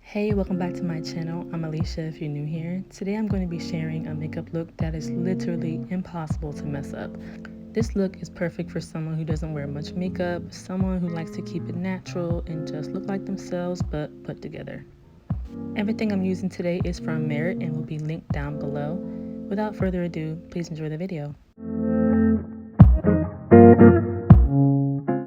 Hey, welcome back to my channel. I'm Alicia if you're new here. Today I'm going to be sharing a makeup look that is literally impossible to mess up. This look is perfect for someone who doesn't wear much makeup, someone who likes to keep it natural and just look like themselves but put together. Everything I'm using today is from Merit and will be linked down below. Without further ado, please enjoy the video.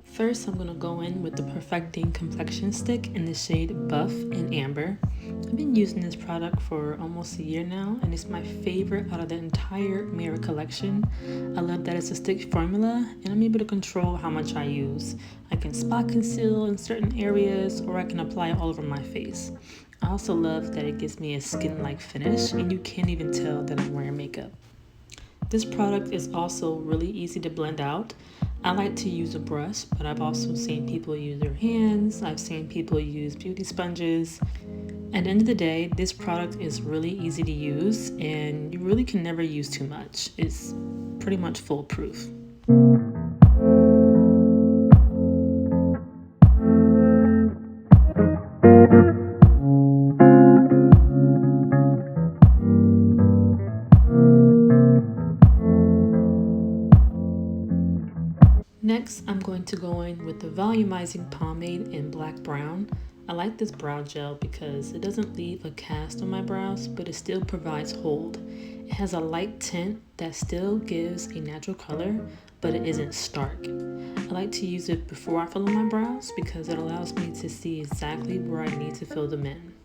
First, I'm going to go in with the Perfecting Complexion Stick in the shade Buff and Amber. I've been using this product for almost a year now, and it's my favorite out of the entire Merit collection. I love that it's a stick formula, and I'm able to control how much I use. I can spot conceal in certain areas, or I can apply it all over my face. I also love that it gives me a skin-like finish, and you can't even tell that I'm wearing makeup. This product is also really easy to blend out. I like to use a brush, but I've also seen people use their hands. I've seen people use beauty sponges. At the end of the day, this product is really easy to use and you really can never use too much. It's pretty much foolproof. Next, I'm going to go in with the volumizing pomade in black brown. I like this brow gel because it doesn't leave a cast on my brows, but it still provides hold. It has a light tint that still gives a natural color, but it isn't stark. I like to use it before I fill in my brows because it allows me to see exactly where I need to fill them in.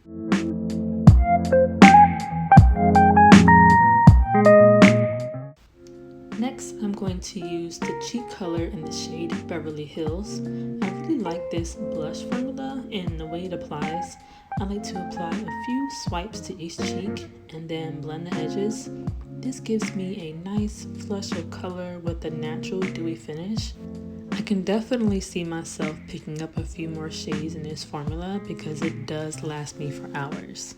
Next, I'm going to use the cheek color in the shade Beverly Hills. I really like this blush formula and the way it applies. I like to apply a few swipes to each cheek and then blend the edges. This gives me a nice flush of color with a natural dewy finish. I can definitely see myself picking up a few more shades in this formula because it does last me for hours.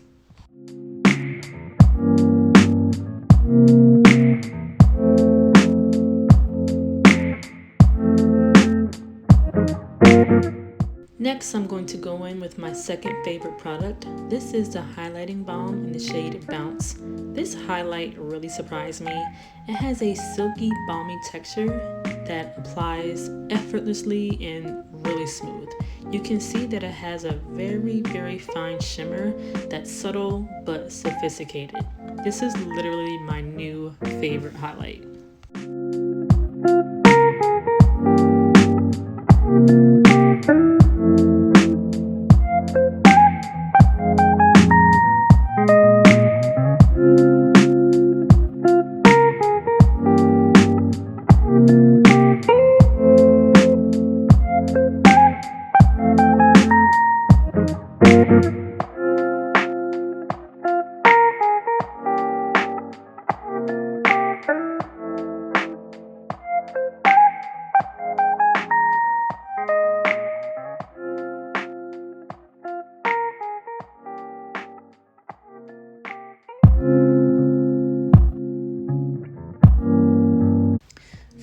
Next, I'm going to go in with my second favorite product. This is the highlighting balm in the shade Bounce. This highlight really surprised me. It has a silky, balmy texture that applies effortlessly and really smooth. You can see that it has a very, very fine shimmer that's subtle but sophisticated. This is literally my new favorite highlight.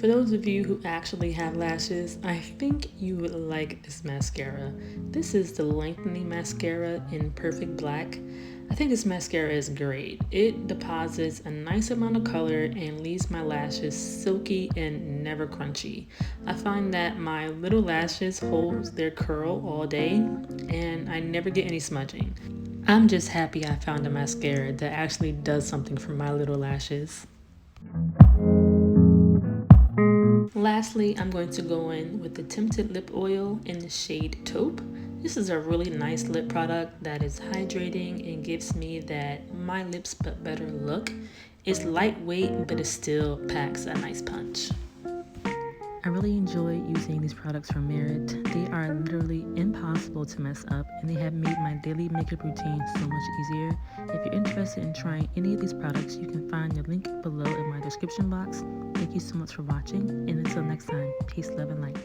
For those of you who actually have lashes, I think you would like this mascara. This is the Lengthening Mascara in Perfect Black. I think this mascara is great. It deposits a nice amount of color and leaves my lashes silky and never crunchy. I find that my little lashes hold their curl all day and I never get any smudging. I'm just happy I found a mascara that actually does something for my little lashes. Lastly, I'm going to go in with the Tinted Lip Oil in the shade Taupe. This is a really nice lip product that is hydrating and gives me that my lips but better look. It's lightweight, but it still packs a nice punch. I really enjoy using these products from Merit. They are literally impossible to mess up and they have made my daily makeup routine so much easier. If you're interested in trying any of these products, you can find the link below in my description box. Thank you so much for watching, and until next time, peace, love, and light.